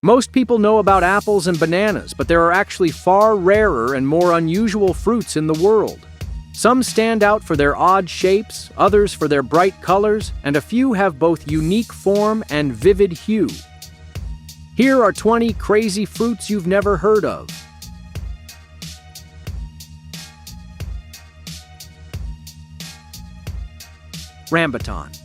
Most people know about apples and bananas, but there are actually far rarer and more unusual fruits in the world. Some stand out for their odd shapes, others for their bright colors, and a few have both unique form and vivid hue. Here are 20 crazy fruits you've never heard of. Rambutan.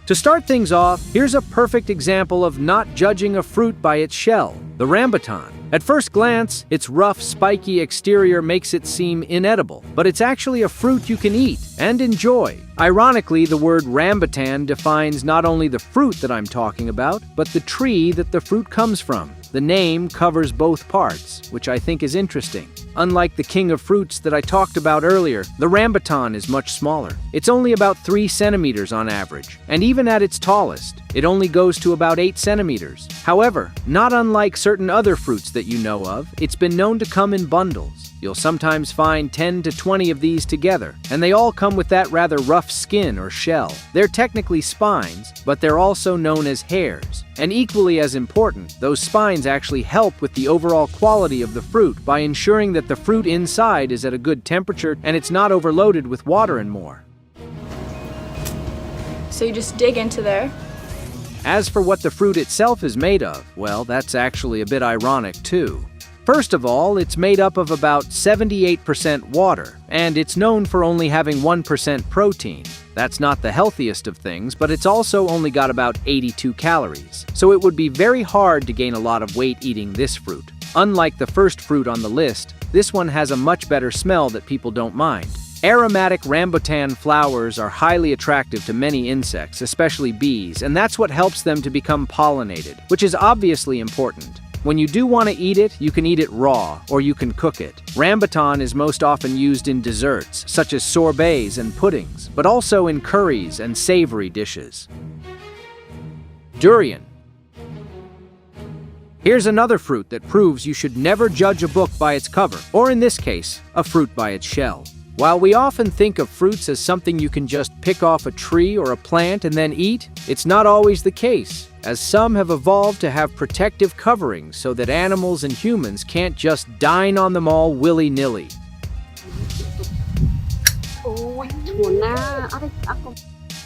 To start things off, here's a perfect example of not judging a fruit by its shell, the rambutan. At first glance, its rough, spiky exterior makes it seem inedible, but it's actually a fruit you can eat and enjoy. Ironically, the word rambutan defines not only the fruit that I'm talking about, but the tree that the fruit comes from. The name covers both parts, which I think is interesting. Unlike the king of fruits that I talked about earlier, the rambutan is much smaller. It's only about 3 centimeters on average, and even at its tallest, it only goes to about 8 centimeters. However, not unlike certain other fruits that you know of, it's been known to come in bundles. You'll sometimes find 10 to 20 of these together, and they all come with that rather rough skin or shell. They're technically spines, but they're also known as hairs. And equally as important, those spines actually help with the overall quality of the fruit by ensuring that the fruit inside is at a good temperature and it's not overloaded with water and more. So you just dig into there. As for what the fruit itself is made of, well, that's actually a bit ironic too. First of all, it's made up of about 78% water, and it's known for only having 1% protein. That's not the healthiest of things, but it's also only got about 82 calories, so it would be very hard to gain a lot of weight eating this fruit. Unlike the first fruit on the list, this one has a much better smell that people don't mind. Aromatic rambutan flowers are highly attractive to many insects, especially bees, and that's what helps them to become pollinated, which is obviously important. When you do want to eat it, you can eat it raw, or you can cook it. Rambutan is most often used in desserts, such as sorbets and puddings, but also in curries and savory dishes. Durian. Here's another fruit that proves you should never judge a book by its cover, or in this case, a fruit by its shell. While we often think of fruits as something you can just pick off a tree or a plant and then eat, it's not always the case, as some have evolved to have protective coverings so that animals and humans can't just dine on them all willy-nilly.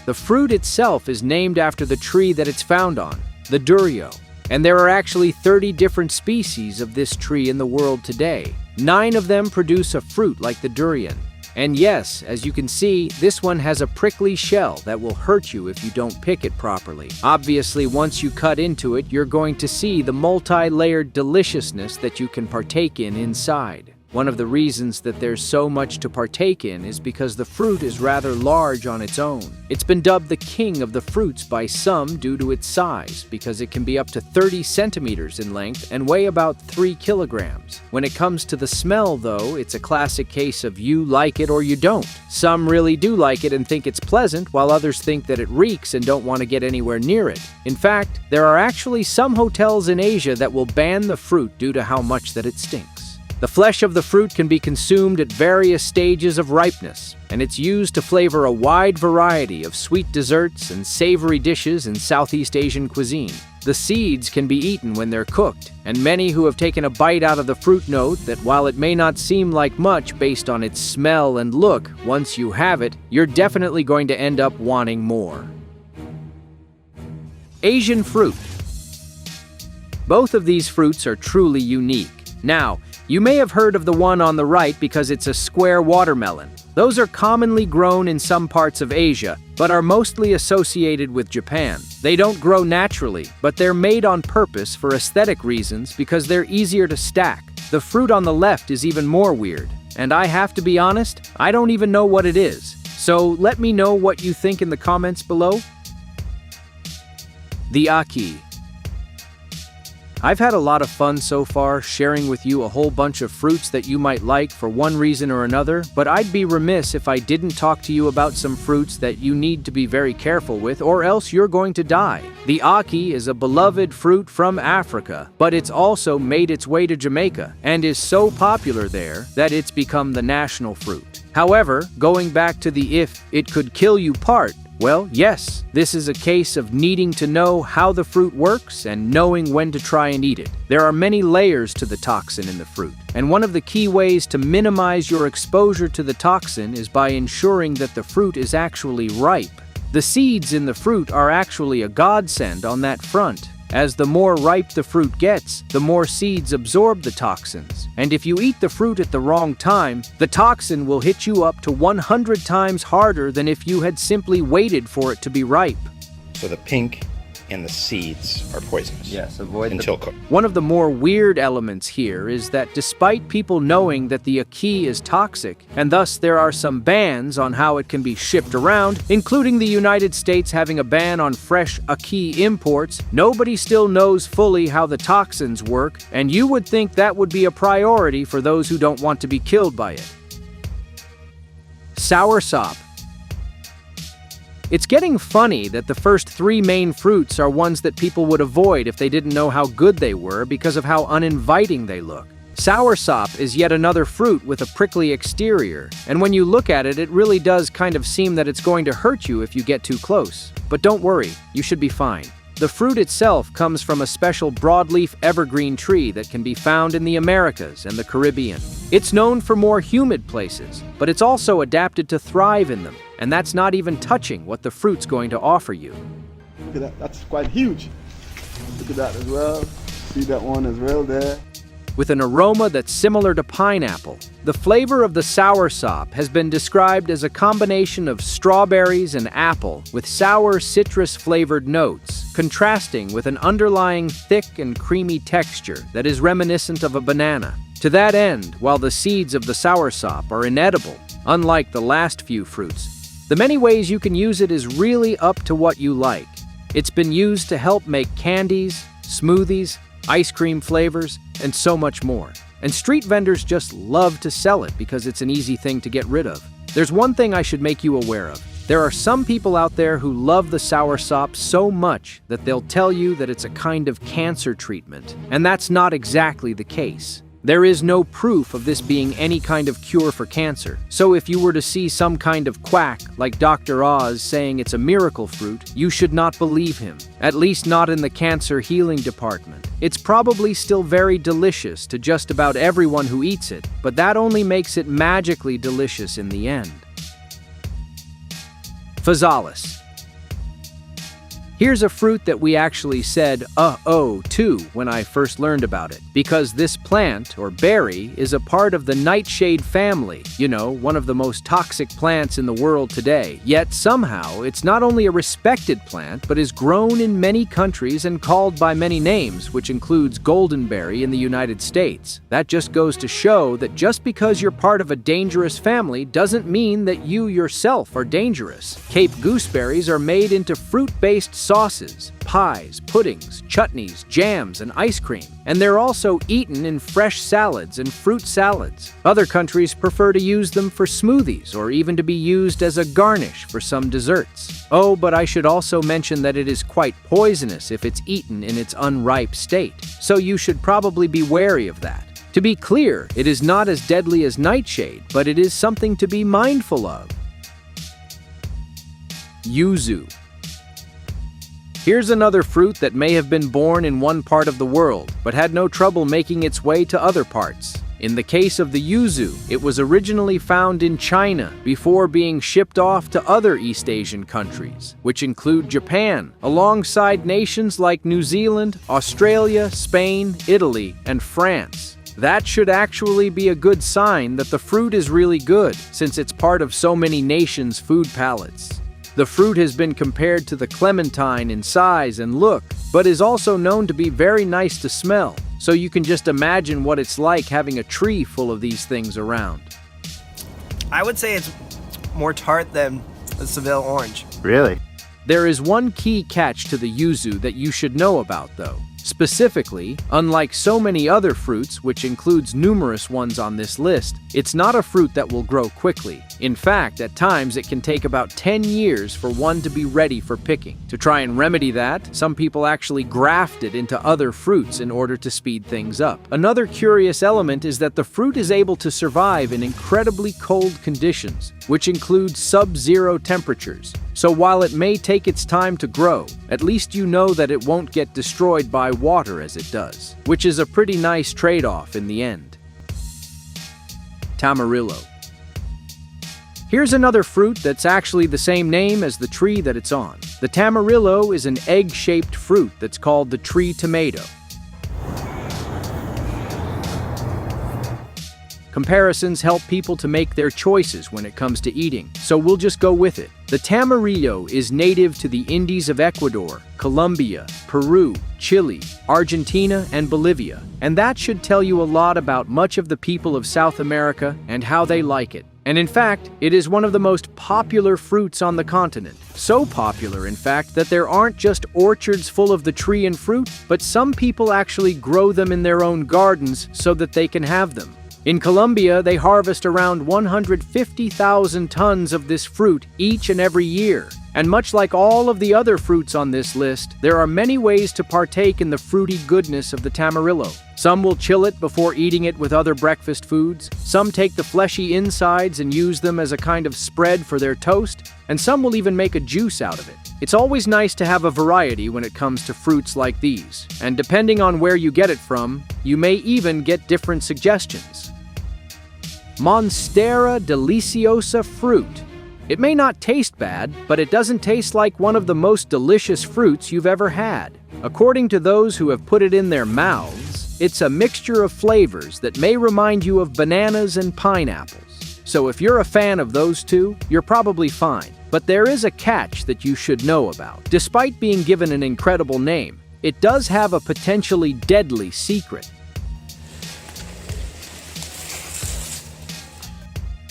The fruit itself is named after the tree that it's found on, the durio, and there are actually 30 different species of this tree in the world today. 9 of them produce a fruit like the durian. And yes, as you can see, this one has a prickly shell that will hurt you if you don't pick it properly. Obviously, once you cut into it, you're going to see the multi-layered deliciousness that you can partake in inside. One of the reasons that there's so much to partake in is because the fruit is rather large on its own. It's been dubbed the king of the fruits by some due to its size, because it can be up to 30 centimeters in length and weigh about 3 kilograms. When it comes to the smell, though, it's a classic case of you like it or you don't. Some really do like it and think it's pleasant, while others think that it reeks and don't want to get anywhere near it. In fact, there are actually some hotels in Asia that will ban the fruit due to how much that it stinks. The flesh of the fruit can be consumed at various stages of ripeness, and it's used to flavor a wide variety of sweet desserts and savory dishes in Southeast Asian cuisine. The seeds can be eaten when they're cooked, and many who have taken a bite out of the fruit note that while it may not seem like much based on its smell and look, once you have it, you're definitely going to end up wanting more. Asian fruit. Both of these fruits are truly unique. Now, you may have heard of the one on the right because it's a square watermelon. Those are commonly grown in some parts of Asia, but are mostly associated with Japan. They don't grow naturally, but they're made on purpose for aesthetic reasons because they're easier to stack. The fruit on the left is even more weird, and I have to be honest, I don't even know what it is. So let me know what you think in the comments below. The ackee. I've had a lot of fun so far sharing with you a whole bunch of fruits that you might like for one reason or another, but I'd be remiss if I didn't talk to you about some fruits that you need to be very careful with or else you're going to die. The ackee is a beloved fruit from Africa, but it's also made its way to Jamaica and is so popular there that it's become the national fruit. However, going back to the if it could kill you part, Well, yes, this is a case of needing to know how the fruit works and knowing when to try and eat it. There are many layers to the toxin in the fruit, and one of the key ways to minimize your exposure to the toxin is by ensuring that the fruit is actually ripe. The seeds in the fruit are actually a godsend on that front. As the more ripe the fruit gets, the more seeds absorb the toxins. And if you eat the fruit at the wrong time, the toxin will hit you up to 100 times harder than if you had simply waited for it to be ripe. So the pink and the seeds are poisonous. Yes, avoid until cooked. One of the more weird elements here is that despite people knowing that the ackee is toxic, and thus there are some bans on how it can be shipped around, including the United States having a ban on fresh ackee imports, nobody still knows fully how the toxins work, and you would think that would be a priority for those who don't want to be killed by it. Soursop. It's getting funny that the first three main fruits are ones that people would avoid if they didn't know how good they were because of how uninviting they look. Soursop is yet another fruit with a prickly exterior, and when you look at it, it really does kind of seem that it's going to hurt you if you get too close. But don't worry, you should be fine. The fruit itself comes from a special broadleaf evergreen tree that can be found in the Americas and the Caribbean. It's known for more humid places, but it's also adapted to thrive in them, and that's not even touching what the fruit's going to offer you. Look at that, that's quite huge. Look at that as well. See that one as well there. With an aroma that's similar to pineapple, the flavor of the soursop has been described as a combination of strawberries and apple with sour citrus-flavored notes, contrasting with an underlying thick and creamy texture that is reminiscent of a banana. To that end, while the seeds of the soursop are inedible, unlike the last few fruits, the many ways you can use it is really up to what you like. It's been used to help make candies, smoothies, ice cream flavors, and so much more. And street vendors just love to sell it because it's an easy thing to get rid of. There's one thing I should make you aware of. There are some people out there who love the soursop so much that they'll tell you that it's a kind of cancer treatment, and that's not exactly the case. There is no proof of this being any kind of cure for cancer, so if you were to see some kind of quack like Dr. Oz saying it's a miracle fruit, you should not believe him, at least not in the cancer healing department. It's probably still very delicious to just about everyone who eats it, but that only makes it magically delicious in the end. Physalis. Here's a fruit that we actually said oh to when I first learned about it, because this plant, or berry, is a part of the nightshade family, you know, one of the most toxic plants in the world today. Yet somehow, it's not only a respected plant, but is grown in many countries and called by many names, which includes goldenberry in the United States. That just goes to show that just because you're part of a dangerous family doesn't mean that you yourself are dangerous. Cape gooseberries are made into fruit-based sauces, pies, puddings, chutneys, jams, and ice cream, and they're also eaten in fresh salads and fruit salads. Other countries prefer to use them for smoothies or even to be used as a garnish for some desserts. Oh, but I should also mention that it is quite poisonous if it's eaten in its unripe state, so you should probably be wary of that. To be clear, it is not as deadly as nightshade, but it is something to be mindful of. Yuzu. Here's another fruit that may have been born in one part of the world, but had no trouble making its way to other parts. In the case of the yuzu, it was originally found in China before being shipped off to other East Asian countries, which include Japan, alongside nations like New Zealand, Australia, Spain, Italy, and France. That should actually be a good sign that the fruit is really good, since it's part of so many nations' food palettes. The fruit has been compared to the clementine in size and look, but is also known to be very nice to smell, so you can just imagine what it's like having a tree full of these things around. I would say it's more tart than the Seville orange. Really? There is one key catch to the yuzu that you should know about, though. Specifically, unlike so many other fruits, which includes numerous ones on this list, it's not a fruit that will grow quickly. In fact, at times it can take about 10 years for one to be ready for picking. To try and remedy that, some people actually graft it into other fruits in order to speed things up. Another curious element is that the fruit is able to survive in incredibly cold conditions, which include sub-zero temperatures. So while it may take its time to grow, at least you know that it won't get destroyed by water as it does, which is a pretty nice trade-off in the end. Tamarillo. Here's another fruit that's actually the same name as the tree that it's on. The tamarillo is an egg-shaped fruit that's called the tree tomato. Comparisons help people to make their choices when it comes to eating, so we'll just go with it. The tamarillo is native to the Indies of Ecuador, Colombia, Peru, Chile, Argentina, and Bolivia, and that should tell you a lot about much of the people of South America and how they like it. And in fact, it is one of the most popular fruits on the continent. So popular, in fact, that there aren't just orchards full of the tree and fruit, but some people actually grow them in their own gardens so that they can have them. In Colombia, they harvest around 150,000 tons of this fruit each and every year. And much like all of the other fruits on this list, there are many ways to partake in the fruity goodness of the tamarillo. Some will chill it before eating it with other breakfast foods. Some take the fleshy insides and use them as a kind of spread for their toast. And some will even make a juice out of it. It's always nice to have a variety when it comes to fruits like these. And depending on where you get it from, you may even get different suggestions. Monstera deliciosa fruit. It may not taste bad, but it doesn't taste like one of the most delicious fruits you've ever had. According to those who have put it in their mouths, it's a mixture of flavors that may remind you of bananas and pineapples. So if you're a fan of those two, you're probably fine. But there is a catch that you should know about. Despite being given an incredible name, it does have a potentially deadly secret.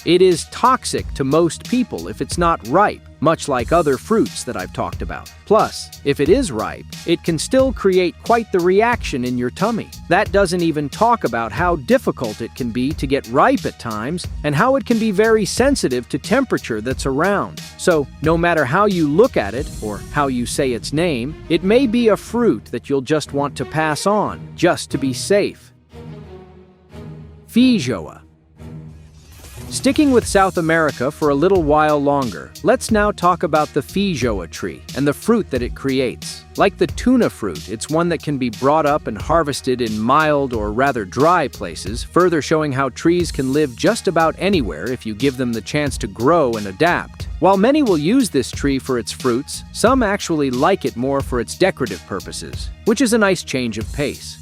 It is toxic to most people if it's not ripe, much like other fruits that I've talked about. Plus, if it is ripe, it can still create quite the reaction in your tummy. That doesn't even talk about how difficult it can be to get ripe at times and how it can be very sensitive to temperature that's around. So, no matter how you look at it or how you say its name, it may be a fruit that you'll just want to pass on, just to be safe. Feijoa. Sticking with South America for a little while longer, let's now talk about the feijoa tree and the fruit that it creates. Like the tuna fruit, it's one that can be brought up and harvested in mild or rather dry places, further showing how trees can live just about anywhere if you give them the chance to grow and adapt. While many will use this tree for its fruits, some actually like it more for its decorative purposes, which is a nice change of pace.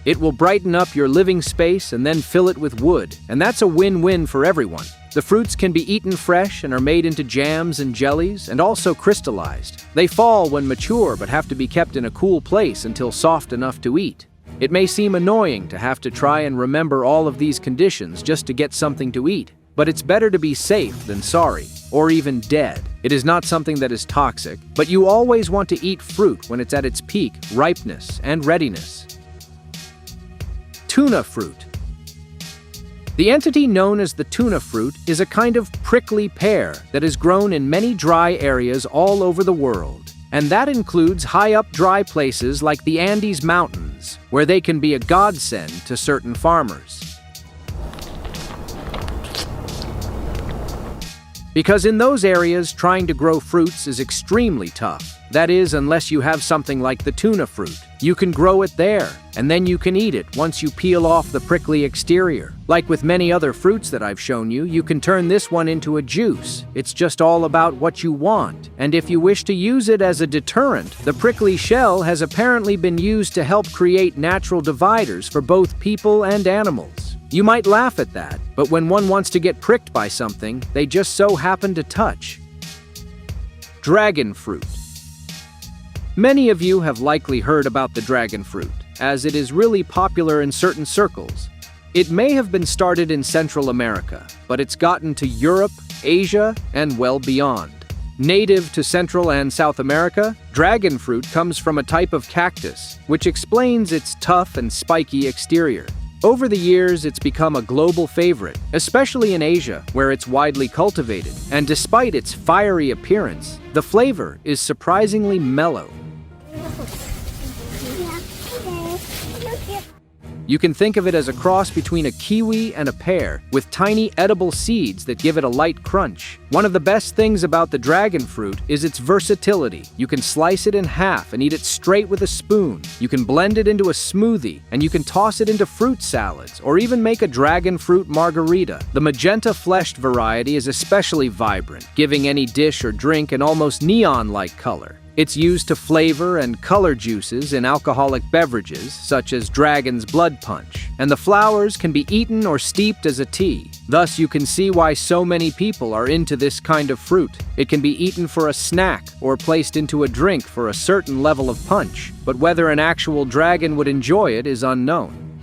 It will brighten up your living space and then fill it with wood, and that's a win-win for everyone. The fruits can be eaten fresh and are made into jams and jellies, and also crystallized. They fall when mature but have to be kept in a cool place until soft enough to eat. It may seem annoying to have to try and remember all of these conditions just to get something to eat, but it's better to be safe than sorry, or even dead. It is not something that is toxic, but you always want to eat fruit when it's at its peak, ripeness, and readiness. Tuna fruit. The entity known as the tuna fruit is a kind of prickly pear that is grown in many dry areas all over the world. And that includes high-up dry places like the Andes Mountains, where they can be a godsend to certain farmers. Because in those areas, trying to grow fruits is extremely tough. That is, unless you have something like the tuna fruit. You can grow it there, and then you can eat it once you peel off the prickly exterior. Like with many other fruits that I've shown you, you can turn this one into a juice. It's just all about what you want. And if you wish to use it as a deterrent, the prickly shell has apparently been used to help create natural dividers for both people and animals. You might laugh at that, but when one wants to get pricked by something, they just so happen to touch. Dragon fruit. Many of you have likely heard about the dragon fruit, as it is really popular in certain circles. It may have been started in Central America, but it's gotten to Europe, Asia, and well beyond. Native to Central and South America, dragon fruit comes from a type of cactus, which explains its tough and spiky exterior. Over the years, it's become a global favorite, especially in Asia, where it's widely cultivated. And despite its fiery appearance, the flavor is surprisingly mellow. You can think of it as a cross between a kiwi and a pear, with tiny edible seeds that give it a light crunch. One of the best things about the dragon fruit is its versatility. You can slice it in half and eat it straight with a spoon. You can blend it into a smoothie, and you can toss it into fruit salads, or even make a dragon fruit margarita. The magenta-fleshed variety is especially vibrant, giving any dish or drink an almost neon-like color. It's used to flavor and color juices in alcoholic beverages, such as dragon's blood punch, and the flowers can be eaten or steeped as a tea. Thus, you can see why so many people are into this kind of fruit. It can be eaten for a snack or placed into a drink for a certain level of punch, but whether an actual dragon would enjoy it is unknown.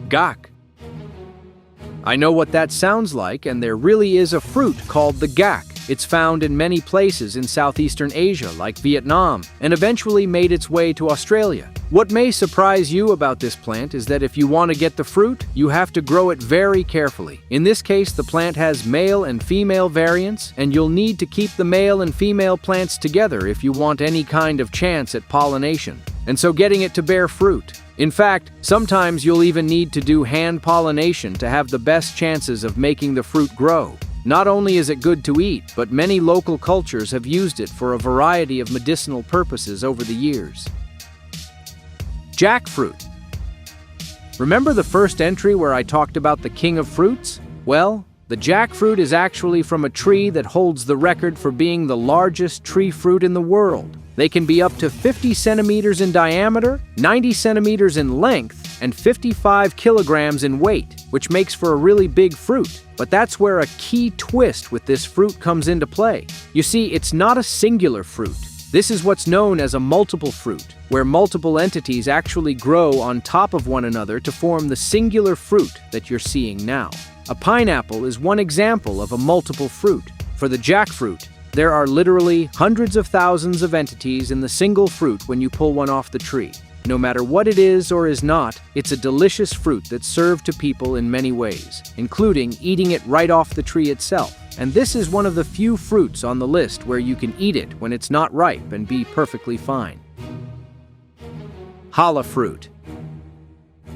Gekke. I know what that sounds like, and there really is a fruit called the gekke. It's found in many places in Southeastern Asia, like Vietnam, and eventually made its way to Australia. What may surprise you about this plant is that if you want to get the fruit, you have to grow it very carefully. In this case, the plant has male and female variants, and you'll need to keep the male and female plants together if you want any kind of chance at pollination, and so getting it to bear fruit. In fact, sometimes you'll even need to do hand pollination to have the best chances of making the fruit grow. Not only is it good to eat, but many local cultures have used it for a variety of medicinal purposes over the years. Jackfruit. Remember the first entry where I talked about the king of fruits? Well, the jackfruit is actually from a tree that holds the record for being the largest tree fruit in the world. They can be up to 50 centimeters in diameter, 90 centimeters in length, and 55 kilograms in weight, which makes for a really big fruit. But that's where a key twist with this fruit comes into play. You see, it's not a singular fruit. This is what's known as a multiple fruit, where multiple entities actually grow on top of one another to form the singular fruit that you're seeing now. A pineapple is one example of a multiple fruit. For the jackfruit, there are literally hundreds of thousands of entities in the single fruit when you pull one off the tree. No matter what it is or is not, it's a delicious fruit that's served to people in many ways, including eating it right off the tree itself. And this is one of the few fruits on the list where you can eat it when it's not ripe and be perfectly fine. Challah fruit.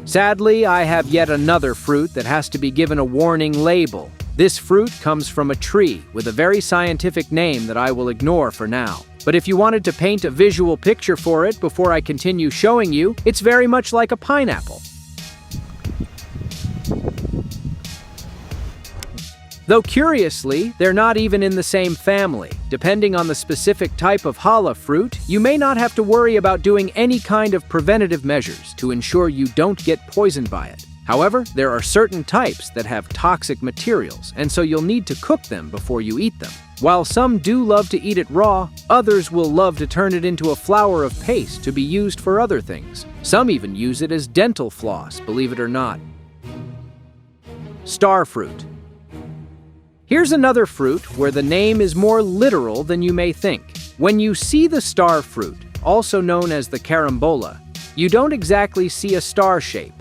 Sadly, I have yet another fruit that has to be given a warning label. This fruit comes from a tree with a very scientific name that I will ignore for now. But if you wanted to paint a visual picture for it before I continue showing you, it's very much like a pineapple. Though curiously, they're not even in the same family. Depending on the specific type of challah fruit, you may not have to worry about doing any kind of preventative measures to ensure you don't get poisoned by it. However, there are certain types that have toxic materials, and so you'll need to cook them before you eat them. While some do love to eat it raw, others will love to turn it into a flour of paste to be used for other things. Some even use it as dental floss, believe it or not. Star fruit. Here's another fruit where the name is more literal than you may think. When you see the star fruit, also known as the carambola, you don't exactly see a star shape.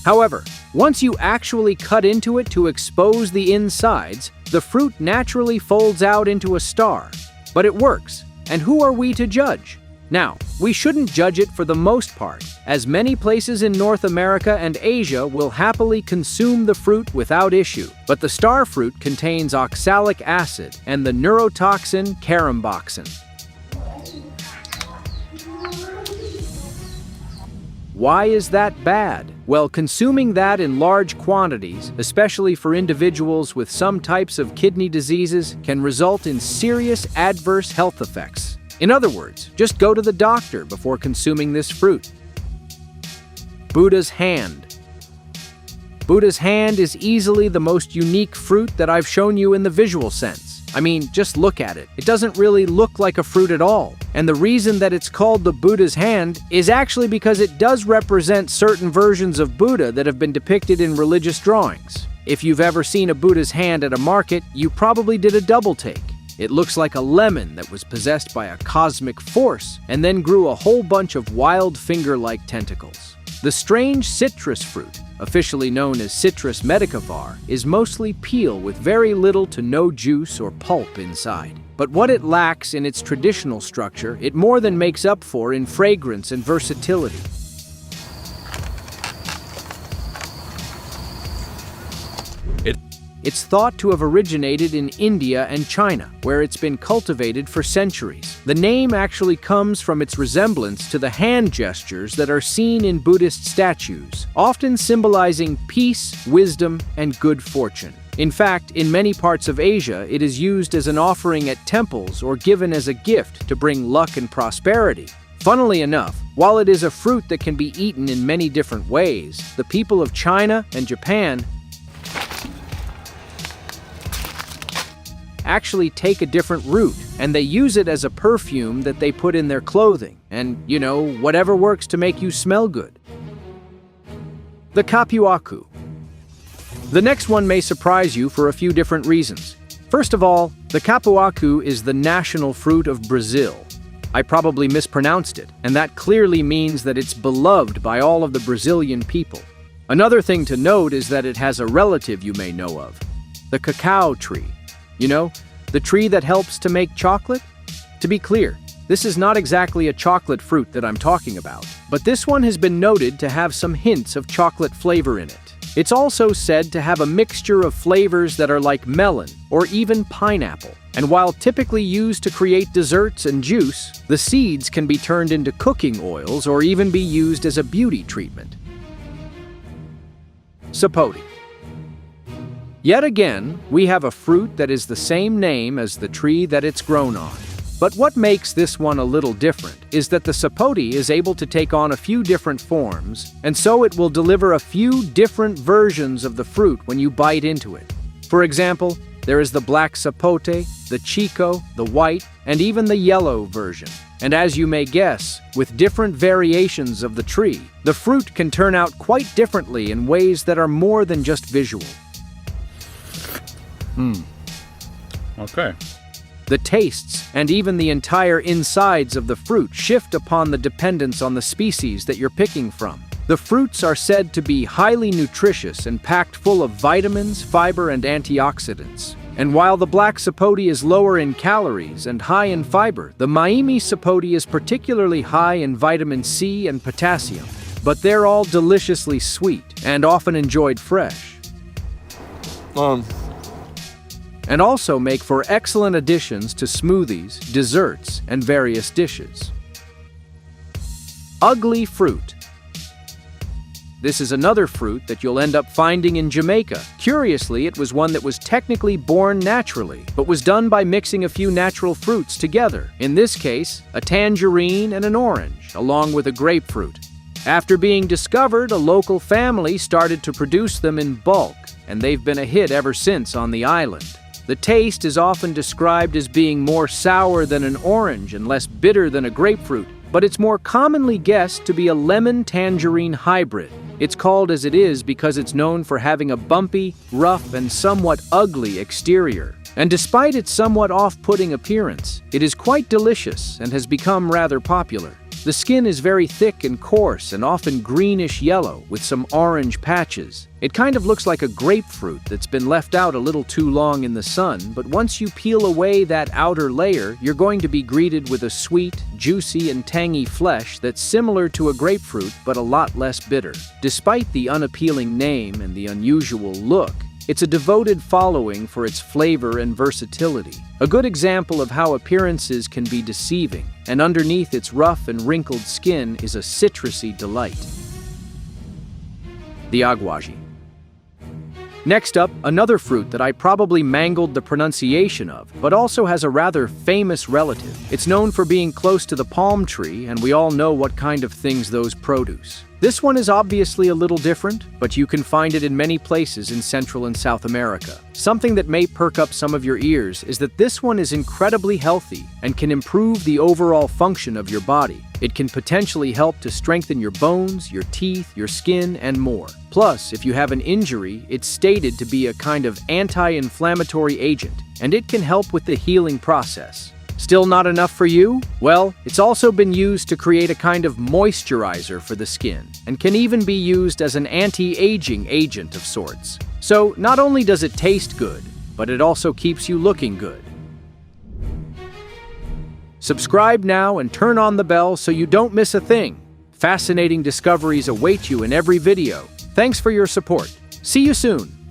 However, once you actually cut into it to expose the insides, the fruit naturally folds out into a star. But it works, and who are we to judge? Now, we shouldn't judge it for the most part, as many places in North America and Asia will happily consume the fruit without issue. But the star fruit contains oxalic acid and the neurotoxin caramboxin. Why is that bad? Well, consuming that in large quantities, especially for individuals with some types of kidney diseases, can result in serious adverse health effects. In other words, just go to the doctor before consuming this fruit. Buddha's hand. Buddha's hand is easily the most unique fruit that I've shown you in the visual sense. I mean, just look at it. It doesn't really look like a fruit at all. And the reason that it's called the Buddha's hand is actually because it does represent certain versions of Buddha that have been depicted in religious drawings. If you've ever seen a Buddha's hand at a market, you probably did a double take. It looks like a lemon that was possessed by a cosmic force and then grew a whole bunch of wild finger-like tentacles. The strange citrus fruit, officially known as Citrus medicavar, is mostly peel with very little to no juice or pulp inside. But what it lacks in its traditional structure, it more than makes up for in fragrance and versatility. It's thought to have originated in India and China, where it's been cultivated for centuries. The name actually comes from its resemblance to the hand gestures that are seen in Buddhist statues, often symbolizing peace, wisdom, and good fortune. In fact, in many parts of Asia, it is used as an offering at temples or given as a gift to bring luck and prosperity. Funnily enough, while it is a fruit that can be eaten in many different ways, the people of China and Japan actually take a different root, and they use it as a perfume that they put in their clothing, and, whatever works to make you smell good. The capuacu. The next one may surprise you for a few different reasons. First of all, the capuacu is the national fruit of Brazil. I probably mispronounced it, and that clearly means that it's beloved by all of the Brazilian people. Another thing to note is that it has a relative you may know of, the cacao tree. The tree that helps to make chocolate? To be clear, this is not exactly a chocolate fruit that I'm talking about, but this one has been noted to have some hints of chocolate flavor in it. It's also said to have a mixture of flavors that are like melon or even pineapple. And while typically used to create desserts and juice, the seeds can be turned into cooking oils or even be used as a beauty treatment. Sapote. Yet again, we have a fruit that is the same name as the tree that it's grown on. But what makes this one a little different is that the sapote is able to take on a few different forms, and so it will deliver a few different versions of the fruit when you bite into it. For example, there is the black sapote, the chico, the white, and even the yellow version. And as you may guess, with different variations of the tree, the fruit can turn out quite differently in ways that are more than just visual. Okay. The tastes and even the entire insides of the fruit shift upon the dependence on the species that you're picking from. The fruits are said to be highly nutritious and packed full of vitamins, fiber, and antioxidants. And while the black sapote is lower in calories and high in fiber, the Miami sapote is particularly high in vitamin C and potassium. But they're all deliciously sweet and often enjoyed fresh. And also make for excellent additions to smoothies, desserts, and various dishes. Ugly fruit. This is another fruit that you'll end up finding in Jamaica. Curiously, it was one that was technically born naturally, but was done by mixing a few natural fruits together. In this case, a tangerine and an orange, along with a grapefruit. After being discovered, a local family started to produce them in bulk, and they've been a hit ever since on the island. The taste is often described as being more sour than an orange and less bitter than a grapefruit, but it's more commonly guessed to be a lemon-tangerine hybrid. It's called as it is because it's known for having a bumpy, rough, and somewhat ugly exterior. And despite its somewhat off-putting appearance, it is quite delicious and has become rather popular. The skin is very thick and coarse and often greenish-yellow with some orange patches. It kind of looks like a grapefruit that's been left out a little too long in the sun, but once you peel away that outer layer, you're going to be greeted with a sweet, juicy, and tangy flesh that's similar to a grapefruit but a lot less bitter. Despite the unappealing name and the unusual look, it's a devoted following for its flavor and versatility. A good example of how appearances can be deceiving, and underneath its rough and wrinkled skin is a citrusy delight. The aguaji. Next up, another fruit that I probably mangled the pronunciation of, but also has a rather famous relative. It's known for being close to the palm tree, and we all know what kind of things those produce. This one is obviously a little different, but you can find it in many places in Central and South America. Something that may perk up some of your ears is that this one is incredibly healthy and can improve the overall function of your body. It can potentially help to strengthen your bones, your teeth, your skin, and more. Plus, if you have an injury, it's stated to be a kind of anti-inflammatory agent, and it can help with the healing process. Still not enough for you? Well, it's also been used to create a kind of moisturizer for the skin, and can even be used as an anti-aging agent of sorts. So, not only does it taste good, but it also keeps you looking good. Subscribe now and turn on the bell so you don't miss a thing. Fascinating discoveries await you in every video. Thanks for your support. See you soon.